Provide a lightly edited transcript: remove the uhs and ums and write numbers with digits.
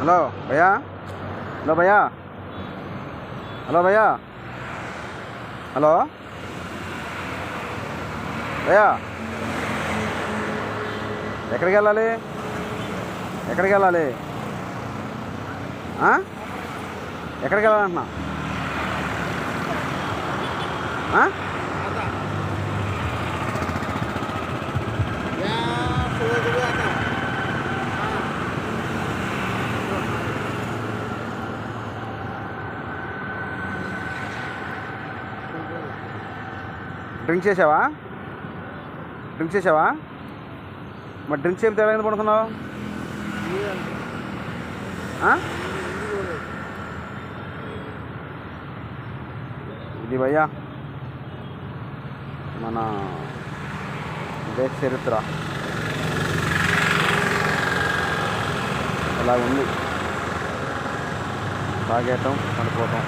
Hello భయ్యా, hello భయ్యా, hello భయ్యా, హలో భయ్యా, ఎక్కడికి వెళ్ళాలి? ఎక్కడికి వెళ్ళాలి? ఎక్కడికి వెళ్ళాలంటున్నా? డ్రింక్ చేసావా? మరి డ్రింక్ చేయడం తేడా ఎందుకు పడుతున్నావు? ఇది భయ్యా మన దేశ చరిత్ర ఇలా ఉంది. తాగేయటం, పడిపోవటం.